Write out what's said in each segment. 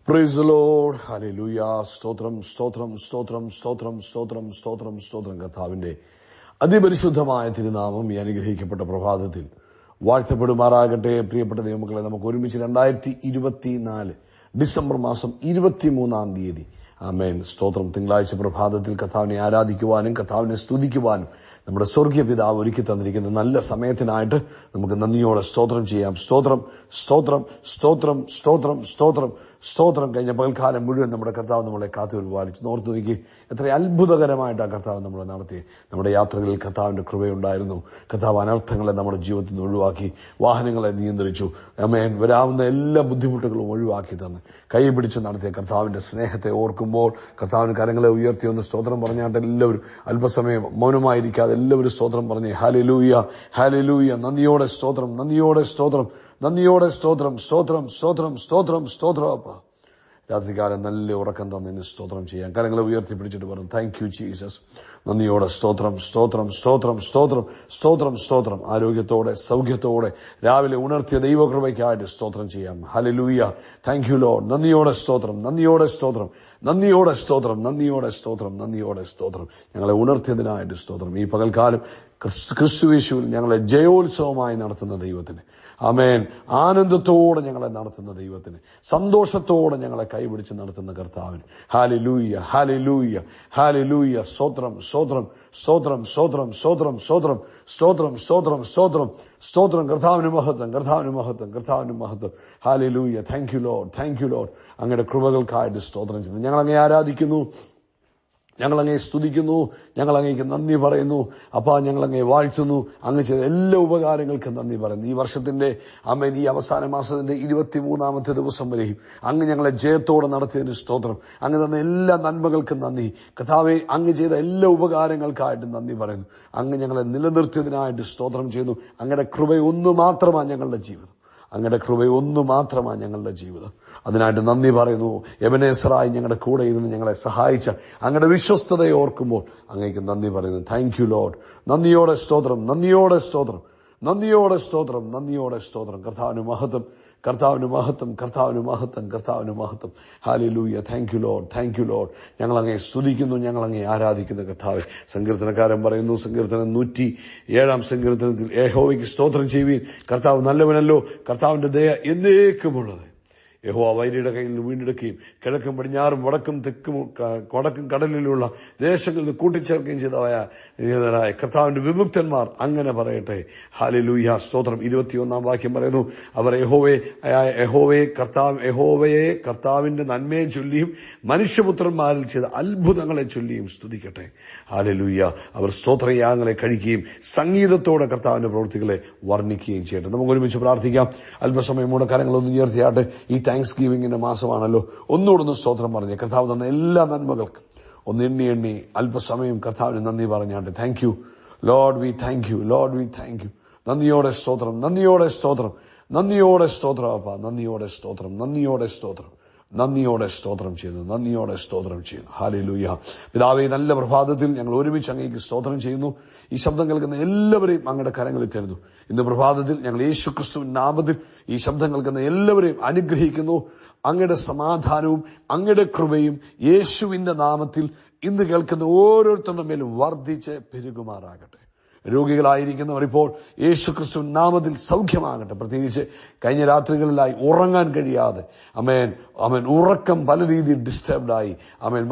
Praise the Lord. Hallelujah. സ്തോത്രം സ്തോത്രം സ്തോത്രം സ്തോത്രം സ്തോത്രം സ്തോത്രം സ്തോത്രം. കർത്താവിന്റെ അതിപരിശുദ്ധമായ തിരുനാമം ഈ അനുഗ്രഹിക്കപ്പെട്ട പ്രഭാതത്തിൽ വാഴ്ത്തപ്പെടുമാറാകട്ടെ. പ്രിയപ്പെട്ട ദൈവമക്കളെ, നമുക്ക് ഒരുമിച്ച് 2024 ഡിസംബർ മാസം 23 ആമേൻ. സ്തോത്രം. തിങ്കളാഴ്ച പ്രഭാതത്തിൽ കർത്താവിനെ ആരാധിക്കുവാനും കർത്താവിനെ സ്തുതിക്കുവാനും നമ്മുടെ സ്വർഗീയ പിതാവ് ഒരുക്കി തന്നിരിക്കുന്ന നല്ല സമയത്തിനായിട്ട് നമുക്ക് നന്ദിയോടെ സ്തോത്രം ചെയ്യാം. സ്തോത്രം സ്തോത്രം സ്തോത്രം സ്തോത്രം സ്തോത്രം സ്തോത്രം. കഴിഞ്ഞ പകൽക്കാലം മുഴുവൻ നമ്മുടെ കർത്താവ് നമ്മളെ കാത്തുപരിപാലിച്ചു. ഓർത്തു നോക്കി, എത്ര അത്ഭുതകരമായിട്ടാണ് കർത്താവ് നമ്മളെ നടത്തി. നമ്മുടെ യാത്രകളിൽ കർത്താവിന്റെ കൃപയുണ്ടായിരുന്നു. കർത്താവ് അനർത്ഥങ്ങളെ നമ്മുടെ ജീവിതത്തിൽ നിന്ന് ഒഴിവാക്കി, വാഹനങ്ങളെ നിയന്ത്രിച്ചു. ആമേൻ. വരാവുന്ന എല്ലാ ബുദ്ധിമുട്ടുകളും ഒഴിവാക്കി തന്ന് കൈ പിടിച്ച് നടത്തിയ കർത്താവിന്റെ സ്നേഹത്തെ ഓർക്കുമ്പോൾ കർത്താവിന് കരങ്ങളെ ഉയർത്തി ഒന്ന് സ്തോത്രം പറഞ്ഞാട്ട് എല്ലാവരും അല്പസമയം മൗനമായിരിക്കാതെ എല്ലാവരും സ്തോത്രം പറഞ്ഞേ. Hallelujah, hallelujah. നന്ദിയോടെ സ്തോത്രം, നന്ദിയോടെ സ്തോത്രം, നന്ദിയോടെ സ്തോത്രം, സ്തോത്രം സ്തോത്രം സ്തോത്രം സ്തോത്രം. അപ്പ രാത്രികാലം നല്ല ഉറക്കം തന്നതിന് സ്തോത്രം ചെയ്യാം. കരങ്ങളെ ഉയർത്തിപ്പിടിച്ചിട്ട് പറഞ്ഞു, താങ്ക് യു ജീസസ്. നന്ദിയോടെ സ്തോത്രം സ്തോത്രം സ്തോത്രം സ്തോത്രം സ്തോത്രം സ്തോത്രം. ആരോഗ്യത്തോടെ സൗഖ്യത്തോടെ രാവിലെ ഉണർത്തിയ ദൈവകൃപയ്ക്കായിട്ട് സ്തോത്രം ചെയ്യാം. ഹല്ലേലൂയ. Thank you Lord. നന്ദിയോടെ സ്തോത്രം, നന്ദിയോടെ സ്തോത്രം, നന്ദിയോടെ സ്തോത്രം, നന്ദിയോടെ സ്തോത്രം, നന്ദിയോടെ സ്തോത്രം. ഞങ്ങളെ ഉണർത്തിയതിനായിട്ട് സ്തോത്രം. ഈ പകൽക്കാലം ക്രിസ്തുയേശുവിൽ ഞങ്ങളെ ജയോത്സവമായി നടത്തുന്ന ദൈവത്തിന്, ആമേൻ, ആനന്ദത്തോടെ ഞങ്ങളെ നടത്തുന്ന ദൈവത്തിന്, സന്തോഷത്തോടെ ഞങ്ങളെ കൈപിടിച്ച് നടത്തുന്ന കർത്താവിന് ഹല്ലേലൂയ, ഹല്ലേലൂയ, ഹല്ലേലൂയ. സ്തോത്രം സ്തോത്രം സ്തോത്രം സ്തോത്രം സ്തോത്രം സ്തോത്രം സ്തോത്രം സ്തോത്രം സ്തോത്രം സ്തോത്രം. കർത്താവിന് മഹത്വം, കർത്താവിന് മഹത്വം, കർത്താവിന് മഹത്വം. Hallelujah. Thank you Lord, thank you Lord. അങ്ങയുടെ കൃപകൾക്കായിട്ട് സ്തോത്രം ചെയ്യുന്നു. ഞങ്ങൾ അങ്ങേ ആരാധിക്കുന്നു, ഞങ്ങൾ അങ്ങേ സ്തുതിക്കുന്നു, ഞങ്ങൾ അങ്ങേക്ക് നന്ദി പറയുന്നു. അപ്പാ, ഞങ്ങൾ അങ്ങേ വാഴ്ത്തുന്നു. അങ്ങ് ചെയ്ത എല്ലാ ഉപകാരങ്ങൾക്കും നന്ദി പറയുന്നു. ഈ വർഷത്തിന്റെ ആമേൻ, ഈ അവസാന മാസത്തിന്റെ 23 ദിവസം വരെയും അങ്ങ് ഞങ്ങളെ ജയത്തോടെ നടത്തിയതിന് സ്തോത്രം. അങ്ങ് തന്ന എല്ലാ നന്മകൾക്കും നന്ദി. കർത്താവേ, അങ്ങ് ചെയ്ത എല്ലാ ഉപകാരങ്ങൾക്കായിട്ടും നന്ദി പറയുന്നു. അങ്ങ് ഞങ്ങളെ നിലനിർത്തിയതിനായിട്ട് സ്തോത്രം ചെയ്യുന്നു. അങ്ങയുടെ കൃപ ഒന്ന് മാത്രമാണ് ഞങ്ങളുടെ ജീവിതം. അങ്ങയുടെ കൃപ ഒന്ന് മാത്രമാണ് ഞങ്ങളുടെ ജീവിതം. അതിനായിട്ട് നന്ദി പറയുന്നു. എബനേസറായി ഞങ്ങളുടെ കൂടെ ഇരുന്ന് ഞങ്ങളെ സഹായിച്ച അങ്ങയുടെ വിശ്വസ്തതയെ ഓർക്കുമ്പോൾ അങ്ങേക്ക് നന്ദി പറയുന്നു. Thank you Lord. നന്ദിയോടെ സ്തോത്രം, നന്ദിയോടെ സ്തോത്രം, നന്ദിയോടെ സ്തോത്രം, നന്ദിയോടെ സ്തോത്രം. കർത്താവിന് മഹത്വം, കർത്താവിന് മഹത്വം, കർത്താവിന് മഹത്വം, കർത്താവിന് മഹത്വം. Hallelujah. Thank you Lord, thank you Lord. ഞങ്ങൾ അങ്ങേ സ്തുതിക്കുന്നു, ഞങ്ങൾ അങ്ങേ ആരാധിക്കുന്ന കർത്താവേ. സങ്കീർത്തനക്കാരൻ പറയുന്നു, സങ്കീർത്തനം 107 സങ്കീർത്തനത്തിൽ, യഹോവയ്ക്ക് സ്തോത്രം ചെയ്യുവീൻ, കർത്താവ് നല്ലവനല്ലോ, കർത്താവിന്റെ ദയ എന്നേക്കുമുള്ളത്. യഹോവ വൈരിയുടെ കയ്യിൽ നിന്ന് വീണ്ടെടുക്കുകയും കിഴക്കും പടിഞ്ഞാറും വടക്കും തെക്കും വടക്കും കടലിലുള്ള ദേശങ്ങളിൽ നിന്ന് കൂട്ടിച്ചേർക്കുകയും ചെയ്തവരായ കർത്താവിന്റെ വിമുക്തന്മാർ അങ്ങനെ പറയട്ടെ. ഹല്ലേലൂയ. സ്തോത്രം. 21 വാക്യം പറയുന്നു, അവർ യഹോവയെ കർത്താവിന്റെ നന്മയെ ചൊല്ലിയും മനുഷ്യപുത്രന്മാരിൽ ചെയ്ത അത്ഭുതങ്ങളെ ചൊല്ലിയും സ്തുതിക്കട്ടെ. ഹല്ലേലൂയ. അവർ സ്തോത്രയാഗങ്ങളെ കഴിക്കുകയും സംഗീതത്തോടെ കർത്താവിന്റെ പ്രവൃത്തികളെ വർണ്ണിക്കുകയും ചെയ്യട്ടെ. നമുക്ക് ഒരുമിച്ച് പ്രാർത്ഥിക്കാം. അല്പസമയം കൂടെ കരങ്ങളൊന്നും ഉയർത്തിയാട്ടെ. ഈ താങ്ക്സ് ഗിവിംഗിന്റെ മാസമാണല്ലോ. ഒന്നുകൂടെ സ്തോത്രം പറഞ്ഞേ. കർത്താവ് തന്ന എല്ലാ നന്മകൾക്കും ഒന്ന് എണ്ണി അല്പസമയം കർത്താവിന് നന്ദി പറഞ്ഞാട്ടെ. Thank you Lord, V thank you Lord, V thank you. നന്ദിയോടെ സ്തോത്രം, നന്ദിയോടെ സ്തോത്രം, നന്ദിയോടെ സ്തോത്രം. അപ്പ നന്ദിയോടെ സ്തോത്രം, നന്ദിയോടെ സ്തോത്രം, നന്ദിയോടെ സ്തോത്രം ചെയ്യുന്നു, നന്ദിയോടെ സ്തോത്രം ചെയ്യുന്നു. ഹല്ലേലൂയ. പിതാവേ, നല്ല പ്രഭാതത്തിൽ ഞങ്ങൾ ഒരുമിച്ച് അങ്ങേക്ക് സ്തോത്രം ചെയ്യുന്നു. ഈ ശബ്ദം കേൾക്കുന്ന എല്ലാവരെയും അങ്ങയുടെ കരങ്ങളിൽ തരുന്നു. ഇന്ന് പ്രഭാതത്തിൽ ഞങ്ങൾ യേശുക്രിസ്തുവിന്റെ നാമത്തിൽ ഈ ശബ്ദം കേൾക്കുന്ന എല്ലാവരെയും അനുഗ്രഹിക്കുന്നു. അങ്ങയുടെ സമാധാനവും അങ്ങയുടെ കൃപയും യേശുവിന്റെ നാമത്തിൽ ഇന്ന് കേൾക്കുന്ന ഓരോരുത്തരുടെ മേലും വർദ്ധിച്ച് പെരുകുമാറാകട്ടെ. രോഗികളായിരിക്കുന്നവർ ഇപ്പോൾ യേശുക്രിസ്തു നാമത്തിൽ സൗഖ്യമാകട്ടെ. പ്രത്യേകിച്ച് കഴിഞ്ഞ രാത്രികളിലായി ഉറങ്ങാൻ കഴിയാതെ അമേൻ ഉറക്കം പല രീതിയിൽ ഡിസ്റ്റർബ്ഡായി,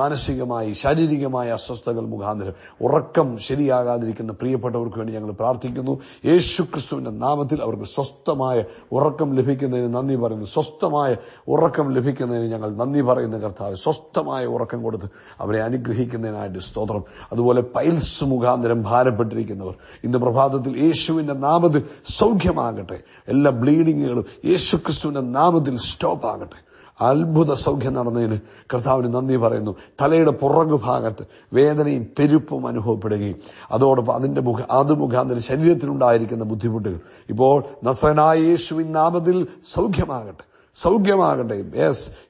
മാനസികമായി ശാരീരികമായ അസ്വസ്ഥതകൾ മുഖാന്തരം ഉറക്കം ശരിയാകാതിരിക്കുന്ന പ്രിയപ്പെട്ടവർക്ക് വേണ്ടി ഞങ്ങൾ പ്രാർത്ഥിക്കുന്നു. യേശുക്രിസ്തുവിന്റെ നാമത്തിൽ അവർക്ക് സ്വസ്ഥമായ ഉറക്കം ലഭിക്കുന്നതിന് നന്ദി പറയുന്നു. സ്വസ്ഥമായ ഉറക്കം ലഭിക്കുന്നതിന് ഞങ്ങൾ നന്ദി പറയുന്ന കർത്താവ് സ്വസ്ഥമായ ഉറക്കം കൊടുത്ത് അവരെ അനുഗ്രഹിക്കുന്നതിനായിട്ട് സ്തോത്രം. അതുപോലെ പൈൽസ് മുഖാന്തരം ഭാരപ്പെട്ടിരിക്കുന്നവർ ഇന്ന് പ്രഭാതത്തിൽ യേശുവിന്റെ നാമത്തിൽ സൗഖ്യമാകട്ടെ. എല്ലാ ബ്ലീഡിങ്ങുകളും യേശുക്രിസ്തുവിന്റെ നാമത്തിൽ സ്റ്റോപ്പ് ആകട്ടെ. അത്ഭുത സൗഖ്യം നടന്നതിന് കർത്താവിന് നന്ദി പറയുന്നു. തലയുടെ പുറകു ഭാഗത്ത് വേദനയും പെരുപ്പും അനുഭവപ്പെടുകയും അതോടൊപ്പം അത് മുഖാന്തരം ശരീരത്തിലുണ്ടായിരിക്കുന്ന ബുദ്ധിമുട്ടുകൾ ഇപ്പോൾ നസറേനായ യേശുവിൻ നാമത്തിൽ സൗഖ്യമാകട്ടെ, സൗഖ്യമാകട്ടെ.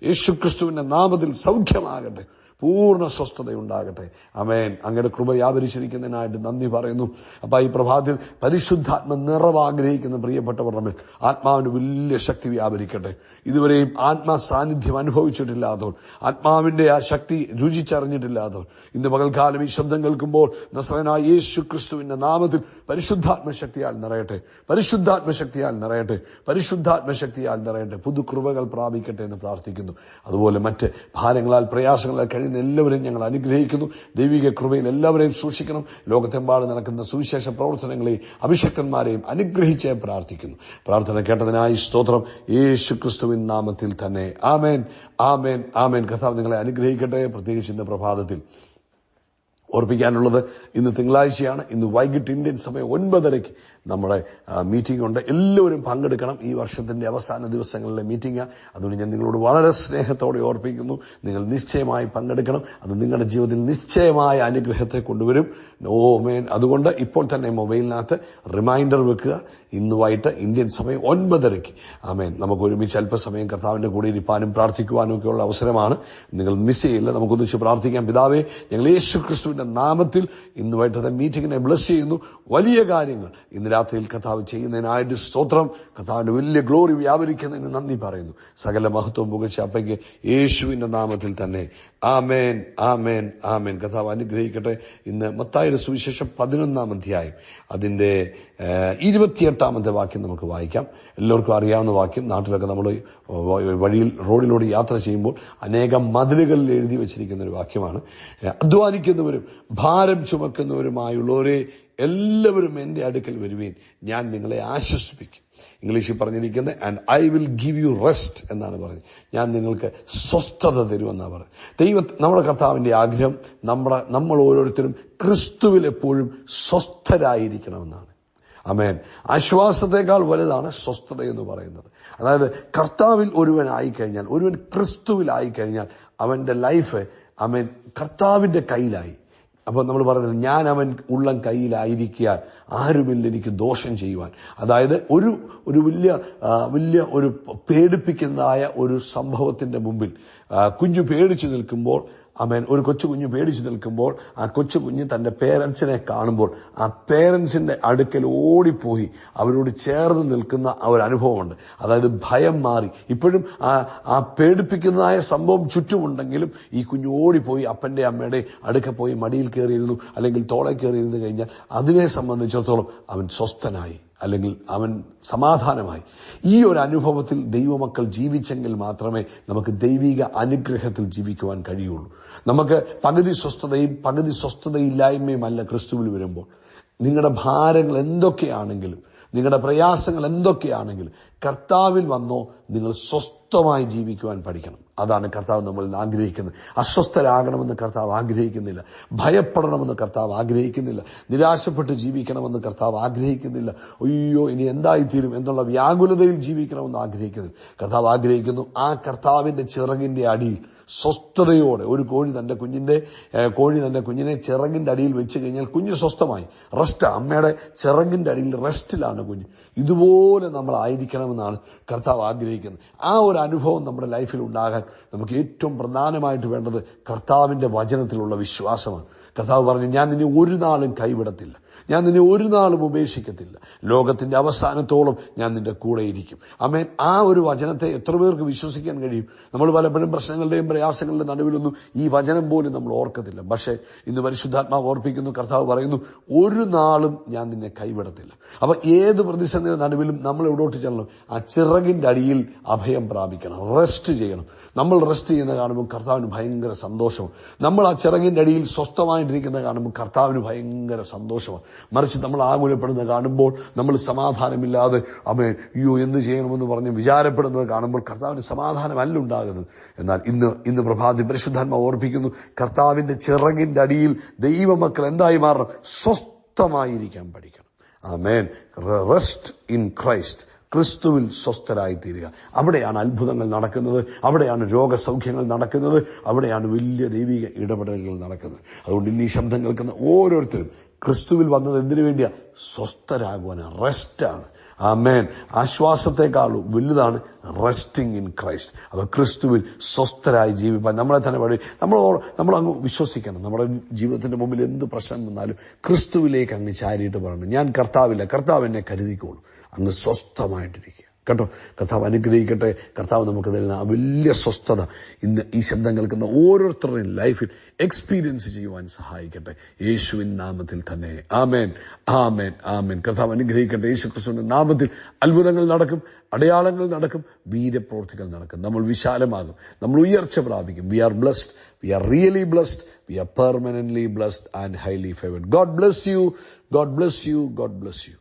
യേശുക്രിസ്തുവിന്റെ നാമത്തിൽ സൗഖ്യമാകട്ടെ. പൂർണ്ണ സ്വസ്ഥതയുണ്ടാകട്ടെ. ആമേൻ. അങ്ങയുടെ കൃപ വ്യാപരിച്ചിരിക്കുന്നതിനായിട്ട് നന്ദി പറയുന്നു. അപ്പൊ ഈ പ്രഭാതത്തിൽ പരിശുദ്ധാത്മ നിറവ് ആഗ്രഹിക്കുന്ന പ്രിയപ്പെട്ടവർ തമ്മിൽ ആത്മാവിന് വലിയ ശക്തി വ്യാപരിക്കട്ടെ. ഇതുവരെയും ആത്മാ സാന്നിധ്യം അനുഭവിച്ചിട്ടില്ലാത്തവർ, ആത്മാവിന്റെ ആ ശക്തി രുചിച്ചറിഞ്ഞിട്ടില്ലാത്തവർ, ഇന്ന് പകൽക്കാലം ഈ ശബ്ദം കേൾക്കുമ്പോൾ നസ്രയനായ യേശു ക്രിസ്തുവിന്റെ നാമത്തിൽ പരിശുദ്ധാത്മശക്തിയാൽ നിറയട്ടെ, പരിശുദ്ധാത്മശക്തിയാൽ നിറയട്ടെ, പരിശുദ്ധാത്മശക്തിയാൽ നിറയട്ടെ. പുതുകൃപകൾ പ്രാപിക്കട്ടെ എന്ന് പ്രാർത്ഥിക്കുന്നു. അതുപോലെ മറ്റ് ഭാരങ്ങളാൽ പ്രയാസങ്ങളാൽ കഴിയുന്ന എല്ലാവരെയും ഞങ്ങൾ അനുഗ്രഹിക്കുന്നു. ദൈവിക കൃപയിൽ എല്ലാവരെയും സൂക്ഷിക്കണം. ലോകത്തെമ്പാടും നടക്കുന്ന സുവിശേഷ പ്രവർത്തനങ്ങളെയും അഭിഷക്തന്മാരെയും അനുഗ്രഹിച്ച് പ്രാർത്ഥിക്കുന്നു. പ്രാർത്ഥന കേട്ടതിനായി സ്തോത്രം, യേശു ക്രിസ്തുവിൻ നാമത്തിൽ തന്നെ. ആമേൻ, ആമേൻ, ആമേൻ. കർത്താവ് നിങ്ങളെ അനുഗ്രഹിക്കട്ടെ. പ്രത്യേകിച്ച് ഇന്ന് പ്രഭാതത്തിൽ ഓർപ്പിക്കാനുള്ളത്, ഇന്ന് തിങ്കളാഴ്ചയാണ്. ഇന്ന് വൈകിട്ട് ഇന്ത്യൻ സമയം 9:30 നമ്മുടെ മീറ്റിംഗ് ഉണ്ട്. എല്ലാവരും പങ്കെടുക്കണം. ഈ വർഷത്തിന്റെ അവസാന ദിവസങ്ങളിലെ മീറ്റിംഗ്. അതുകൊണ്ട് ഞാൻ നിങ്ങളോട് വളരെ സ്നേഹത്തോടെ ഓർപ്പിക്കുന്നു, നിങ്ങൾ നിശ്ചയമായി പങ്കെടുക്കണം. അത് നിങ്ങളുടെ ജീവിതത്തിൽ നിശ്ചയമായ അനുഗ്രഹത്തെ കൊണ്ടുവരും. ഓമേൻ. അതുകൊണ്ട് ഇപ്പോൾ തന്നെ മൊബൈലിനകത്ത് റിമൈൻഡർ വെക്കുക. ഇന്ന് വൈകിട്ട് ഇന്ത്യൻ സമയം 9:30. ആമേൻ. നമുക്ക് ഒരുമിച്ച് അല്പസമയം കർത്താവിന്റെ കൂടെ ഇരിപ്പാനും പ്രാർത്ഥിക്കുവാനും ഒക്കെയുള്ള അവസരമാണ്. നിങ്ങൾ മിസ് ചെയ്യില്ല. നമുക്കൊന്നിച്ച് പ്രാർത്ഥിക്കാം. പിതാവേ, ഞങ്ങൾ യേശു ക്രിസ്തുവിന്റെ നാമത്തിൽ ഇന്ന് വൈകിട്ടത്തെ മീറ്റിംഗിനെ ബ്ലസ് ചെയ്യുന്നു. വലിയ കാര്യങ്ങൾ ഇന്ന് രാത്രിയിൽ കർത്താവ് ചെയ്യുന്നതിനായിട്ട് സ്തോത്രം. കർത്താവിന്റെ വലിയ ഗ്ലോറി വ്യാപരിക്കുന്നതിന് നന്ദി പറയുന്നു. സകല മഹത്വവും പുകഴ്ച അപ്പയ്ക്ക് യേശുവിന്റെ നാമത്തിൽ തന്നെ. ആമേൻ, ആമേൻ, ആമേൻ. കർത്താവ് അനുഗ്രഹിക്കട്ടെ. ഇന്ന് മത്തായിയുടെ സുവിശേഷം 11-ാം അധ്യായം അതിന്റെ 28-ാമത്തെ വാക്യം നമുക്ക് വായിക്കാം. എല്ലാവർക്കും അറിയാവുന്ന വാക്യം. നാട്ടിലൊക്കെ നമ്മൾ വഴിയിൽ റോഡിലൂടെ യാത്ര ചെയ്യുമ്പോൾ അനേകം മതിലുകളിൽ എഴുതി വെച്ചിരിക്കുന്ന ഒരു വാക്യമാണ്. അധ്വാനിക്കുന്നവരും ഭാരം ചുമക്കുന്നവരുമായുള്ളവരെ എല്ലാവരും എന്റെ അടുക്കൽ വരുവീൻ, ഞാൻ നിങ്ങളെ ആശ്വസിപ്പിക്കും. ഇംഗ്ലീഷിൽ പറഞ്ഞിരിക്കുന്നത് and I will give you rest എന്നാണ് പറഞ്ഞത്. ഞാൻ നിങ്ങൾക്ക് സ്വസ്ഥത തരുമെന്നാണ് പറയുന്നത്. നമ്മുടെ കർത്താവിന്റെ ആഗ്രഹം നമ്മൾ ഓരോരുത്തരും ക്രിസ്തുവിൽ എപ്പോഴും സ്വസ്ഥരായിരിക്കണമെന്നാണ്. ആമേൻ. ആശ്വാസത്തെക്കാൾ വലുതാണ് സ്വസ്ഥത എന്ന് പറയുന്നത്. അതായത് കർത്താവിൽ ഒരുവൻ ആയിക്കഴിഞ്ഞാൽ, ഒരുവൻ ക്രിസ്തുവിലായിക്കഴിഞ്ഞാൽ അവന്റെ ലൈഫ് ആമേൻ കർത്താവിന്റെ കയ്യിലായി. അപ്പോൾ നമ്മൾ പറയുന്നത്, ഞാൻ അവൻ ഉള്ളം കയ്യിലായിരിക്കാൻ ആരുമില്ല എനിക്ക് ദോഷം ചെയ്യുവാൻ. അതായത് ഒരു വലിയ ഒരു പേടിപ്പിക്കുന്നതായ ഒരു സംഭവത്തിന്റെ മുമ്പിൽ കുഞ്ഞു പേടിച്ചു നിൽക്കുമ്പോൾ, ആമേൻ, ഒരു കൊച്ചുകുഞ്ഞ് പേടിച്ചു നിൽക്കുമ്പോൾ ആ കൊച്ചുകുഞ്ഞ് തന്റെ പേരൻസിനെ കാണുമ്പോൾ ആ പേരൻസിന്റെ അടുക്കൽ ഓടിപ്പോയി അവരോട് ചേർന്ന് നിൽക്കുന്ന ആ ഒരു അനുഭവമുണ്ട്. അതായത് ഭയം മാറി. ഇപ്പോഴും ആ പേടിപ്പിക്കുന്നതായ സംഭവം ചുറ്റുമുണ്ടെങ്കിലും ഈ കുഞ്ഞ് ഓടിപ്പോയി അപ്പന്റെ അമ്മയുടെ അടുക്ക പോയി മടിയിൽ കയറിയിരുന്നു, അല്ലെങ്കിൽ തോളെ കയറിയിരുന്നു കഴിഞ്ഞാൽ അതിനെ സംബന്ധിച്ചിടത്തോളം അവൻ സ്വസ്ഥനായി, അല്ലെങ്കിൽ അവൻ സമാധാനമായി. ഈ ഒരു അനുഭവത്തിൽ ദൈവമക്കൾ ജീവിച്ചെങ്കിൽ മാത്രമേ നമുക്ക് ദൈവിക അനുഗ്രഹത്തിൽ ജീവിക്കുവാൻ കഴിയുള്ളൂ. നമുക്ക് പകുതി സ്വസ്ഥതയും പകുതി സ്വസ്ഥതയില്ലായ്മയുമല്ല ക്രിസ്തുവിൽ വരുമ്പോൾ. നിങ്ങളുടെ ഭാരങ്ങൾ എന്തൊക്കെയാണെങ്കിലും, നിങ്ങളുടെ പ്രയാസങ്ങൾ എന്തൊക്കെയാണെങ്കിലും കർത്താവിൽ വന്നോ നിങ്ങൾ സ്വസ്ഥമായി ജീവിക്കുവാൻ പഠിക്കണം. അതാണ് കർത്താവ് നമ്മളിൽ ആഗ്രഹിക്കുന്നത്. അസ്വസ്ഥരാകണമെന്ന് കർത്താവ് ആഗ്രഹിക്കുന്നില്ല. ഭയപ്പെടണമെന്ന് കർത്താവ് ആഗ്രഹിക്കുന്നില്ല. നിരാശപ്പെട്ട് ജീവിക്കണമെന്ന് കർത്താവ് ആഗ്രഹിക്കുന്നില്ല. അയ്യോ ഇനി എന്തായിത്തീരും എന്നുള്ള വ്യാകുലതയിൽ ജീവിക്കണമെന്ന് ആഗ്രഹിക്കുന്നില്ല. കർത്താവ് ആഗ്രഹിക്കുന്നു ആ കർത്താവിന്റെ ചിറകിന്റെ അടിയിൽ സ്വസ്ഥതയോടെ. ഒരു കോഴി തന്റെ കുഞ്ഞിനെ ചിറകിന്റെ അടിയിൽ വെച്ച് കഴിഞ്ഞാൽ കുഞ്ഞ് സ്വസ്ഥമായി. റെസ്റ്റ്, അമ്മയുടെ ചിറകിന്റെ അടിയിൽ റെസ്റ്റിലാണ് കുഞ്ഞ്. ഇതുപോലെ നമ്മൾ ആയിരിക്കണമെന്നാണ് കർത്താവ് ആഗ്രഹിക്കുന്നത്. ആ ഒരു അനുഭവം നമ്മുടെ ലൈഫിൽ ഉണ്ടാകാൻ നമുക്ക് ഏറ്റവും പ്രധാനമായിട്ട് വേണ്ടത് കർത്താവിന്റെ വചനത്തിലുള്ള വിശ്വാസമാണ്. കർത്താവ് പറഞ്ഞു, ഞാൻ നിന്നെ ഒരു നാളും കൈവിടത്തില്ല, ഞാൻ നിന്നെ ഒരു നാളും ഉപേക്ഷിക്കത്തില്ല, ലോകത്തിന്റെ അവസാനത്തോളം ഞാൻ നിന്റെ കൂടെ ഇരിക്കും. ആമേൻ. ആ ഒരു വചനത്തെ എത്ര പേർക്ക് വിശ്വസിക്കാൻ കഴിയും? നമ്മൾ പലപ്പോഴും പ്രശ്നങ്ങളുടെയും പ്രയാസങ്ങളുടെയും നടുവിലൊന്നും ഈ വചനം പോലും നമ്മൾ ഓർക്കത്തില്ല. പക്ഷേ ഇന്ന് പരിശുദ്ധാത്മാവ് ഓർപ്പിക്കുന്നു, കർത്താവ് പറയുന്നു, ഒരു നാളും ഞാൻ നിന്നെ കൈവിടത്തില്ല. അപ്പൊ ഏത് പ്രതിസന്ധിയുടെ നടുവിലും നമ്മൾ എവിടോട്ട് ചെല്ലണം? ആ ചിറകിന്റെ അടിയിൽ അഭയം പ്രാപിക്കണം, റെസ്റ്റ് ചെയ്യണം. നമ്മൾ റെസ്റ്റ് ചെയ്യുന്നത് കാണുമ്പോൾ കർത്താവിന് ഭയങ്കര സന്തോഷമാണ്. നമ്മൾ ആ ചിറകിന്റെ അടിയിൽ സ്വസ്ഥമായിട്ടിരിക്കുന്നത് കാണുമ്പോൾ കർത്താവിന് ഭയങ്കര സന്തോഷമാണ്. മറിച്ച് നമ്മൾ ആകുലപ്പെടുന്നത് കാണുമ്പോൾ, നമ്മൾ സമാധാനമില്ലാതെ അയ്യോ എന്ത് ചെയ്യണമെന്ന് പറഞ്ഞ് വിചാരപ്പെടുന്നത് കാണുമ്പോൾ കർത്താവിന് സമാധാനമല്ല ഉണ്ടാകുന്നത്. എന്നാൽ ഇന്ന് പ്രഭാതി പരിശുദ്ധാത്മാവ് ഓർപ്പിക്കുന്നു, കർത്താവിന്റെ ചിറകിന്റെ അടിയിൽ ദൈവമക്കൾ എന്തായി മാറണം? സ്വസ്ഥമായിരിക്കാൻ പഠിക്കണം. ആമേൻ. Rest in Christ. ക്രിസ്തുവിൽ സ്വസ്ഥരായിത്തീരുക. അവിടെയാണ് അത്ഭുതങ്ങൾ നടക്കുന്നത്, അവിടെയാണ് രോഗസൗഖ്യങ്ങൾ നടക്കുന്നത്, അവിടെയാണ് വലിയ ദൈവിക ഇടപെടലുകൾ നടക്കുന്നത്. അതുകൊണ്ട് ഇന്ന് ഈ ശബ്ദം കേൾക്കുന്ന ഓരോരുത്തരും ക്രിസ്തുവിൽ വന്നത് എന്തിനു വേണ്ടിയാ? സ്വസ്ഥരാകുവാനാണ്, റെസ്റ്റാണ്. ആമേൻ. ആശ്വാസത്തെക്കാളും വലുതാണ് റെസ്റ്റിംഗ് ഇൻ ക്രൈസ്റ്റ്. അപ്പൊ ക്രിസ്തുവിൽ സ്വസ്ഥരായി ജീവിപ്പാൻ നമ്മളെ തന്നെ വഴി നമ്മൾ അങ്ങ് വിശ്വസിക്കണം. നമ്മുടെ ജീവിതത്തിന്റെ മുമ്പിൽ എന്ത് പ്രശ്നം വന്നാലും ക്രിസ്തുവിലേക്ക് അങ്ങ് ചാരിയിട്ട് പറയണം, ഞാൻ കർത്താവില്ല, കർത്താവ് എന്നെ കരുതിക്കോളും. അങ്ങ് സ്വസ്ഥമായിട്ടിരിക്കുക കേട്ടോ. കർത്താവ് അനുഗ്രഹിക്കട്ടെ. കർത്താവ് നമുക്ക് തരുന്ന ആ വലിയ സ്വസ്ഥത ഇന്ന് ഈ ശബ്ദം കേൾക്കുന്ന ഓരോരുത്തരുടെയും ലൈഫിൽ എക്സ്പീരിയൻസ് ചെയ്യുവാൻ സഹായിക്കട്ടെ, യേശുവിൻ നാമത്തിൽ തന്നെ. ആമേൻ, ആമേൻ, ആമേൻ. കർത്താവ് അനുഗ്രഹിക്കട്ടെ. യേശുക്രിസ്തുവിന്റെ നാമത്തിൽ അത്ഭുതങ്ങൾ നടക്കും, അടയാളങ്ങൾ നടക്കും, വീര്യപ്രവൃത്തികൾ നടക്കും. നമ്മൾ വിശാലമാകും, നമ്മൾ ഉയർച്ച പ്രാപിക്കും. We are blessed, we are really blessed, we are permanently blessed and highly favoured. God bless you, God bless you, God bless U.